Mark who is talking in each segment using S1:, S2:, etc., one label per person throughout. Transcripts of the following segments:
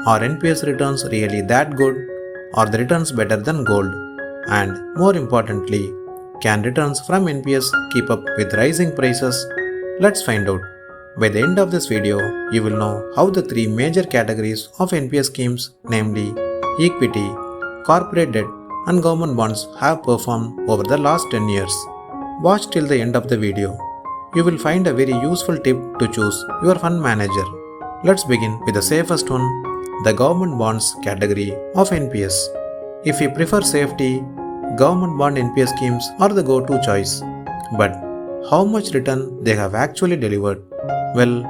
S1: Are NPS returns really that good? Are the returns better than gold? And more importantly, can returns from NPS keep up with rising prices? Let's find out. By the end of this video, you will know how the three major categories of NPS schemes, namely equity, corporate debt, and government bonds, have performed over the last 10 years. Watch till the end of the video. You will find a very useful tip to choose your fund manager. Let's begin with the safest one, the government bonds category of NPS. If you prefer safety, government bond NPS schemes are the go-to choice. But how much return they have actually delivered? Well,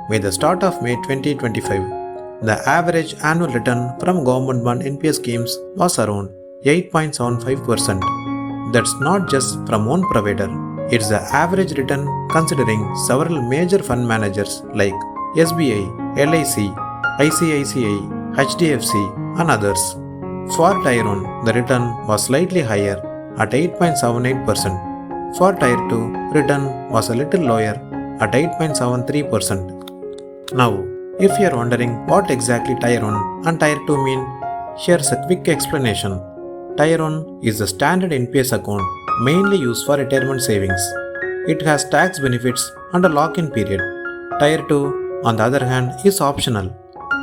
S1: by the start of May 2025, the average annual return from government bond NPS schemes was around 8.75%. That's not just from one provider, it's the average return considering several major fund managers like SBI, LIC, ICICI, HDFC, and others. For Tier 1, the return was slightly higher at 8.78%. For Tier 2, return was a little lower at 8.73%. Now, if you are wondering what exactly Tier 1 and Tier 2 mean, here's a quick explanation. Tier 1 is the standard NPS account mainly used for retirement savings. It has tax benefits and a lock-in period. Tier 2, on the other hand, is optional.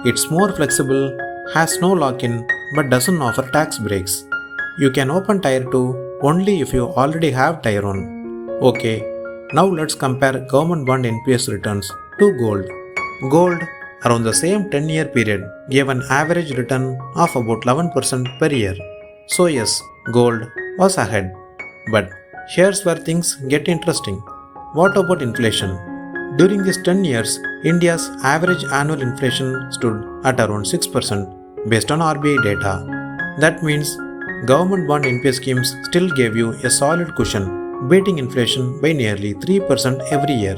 S1: It's more flexible, has no lock-in, but doesn't offer tax breaks. You can open Tier 2 only if you already have Tier 1. Okay, now let's compare government bond NPS returns to gold. Gold, around the same 10-year period, gave an average return of about 11% per year. So yes, gold was ahead. But here's where things get interesting. What about inflation? During these 10 years, India's average annual inflation stood at around 6% based on RBI data. That means government bond NPS schemes still gave you a solid cushion, beating inflation by nearly 3% every year.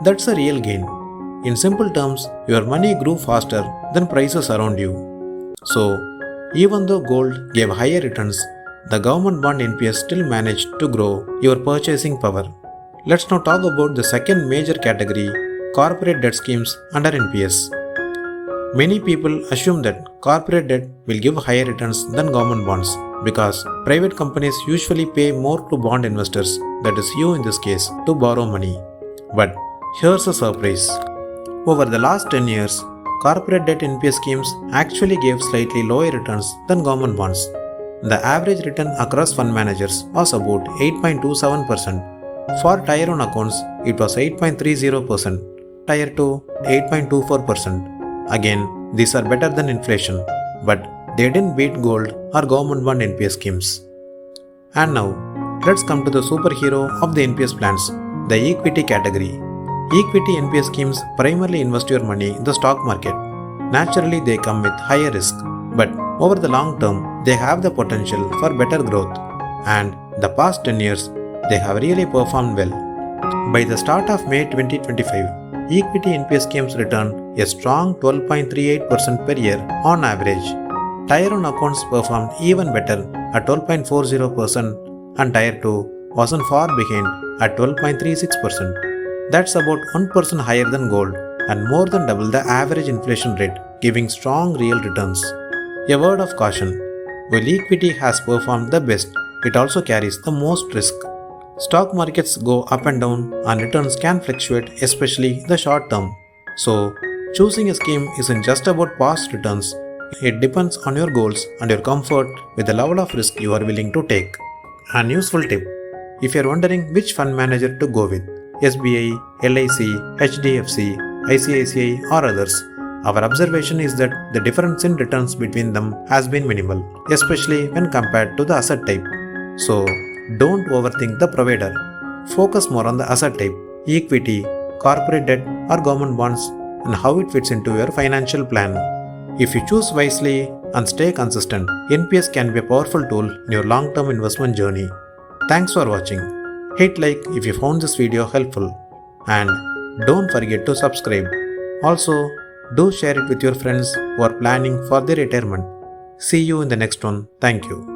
S1: That's a real gain. In simple terms, your money grew faster than prices around you. So, even though gold gave higher returns, the government bond NPS still managed to grow your purchasing power. Let's now talk about the second major category, corporate debt schemes under NPS. Many people assume that corporate debt will give higher returns than government bonds because private companies usually pay more to bond investors, that is you in this case, to borrow money. But here's a surprise. Over the last 10 years, corporate debt NPS schemes actually gave slightly lower returns than government bonds. The average return across fund managers was about 8.27%. For Tier 1 accounts, it was 8.30%, Tier 2, 8.24%. Again, these are better than inflation, but they didn't beat gold or government bond NPS schemes. And now, let's come to the superhero of the NPS plans, the equity category. Equity NPS schemes primarily invest your money in the stock market. Naturally, they come with higher risk, but over the long term, they have the potential for better growth. And the past 10 years, they have really performed well. By the start of May 2025, equity NPS schemes returned a strong 12.38% per year on average. Tier 1 accounts performed even better at 12.40% and Tier 2 wasn't far behind at 12.36%. That's about 1% higher than gold and more than double the average inflation rate, giving strong real returns. A word of caution, while equity has performed the best, it also carries the most risk. Stock markets go up and down and returns can fluctuate, especially in the short term. So, choosing a scheme isn't just about past returns, it depends on your goals and your comfort with the level of risk you are willing to take. An useful tip, if you are wondering which fund manager to go with, SBI, LIC, HDFC, ICICI or others, our observation is that the difference in returns between them has been minimal, especially when compared to the asset type. So, don't overthink the provider. Focus more on the asset type, equity, corporate debt or government bonds and how it fits into your financial plan. If you choose wisely and stay consistent, NPS can be a powerful tool in your long-term investment journey. Thanks for watching. Hit like if you found this video helpful and don't forget to subscribe. Also, do share it with your friends who are planning for their retirement. See you in the next one. Thank you.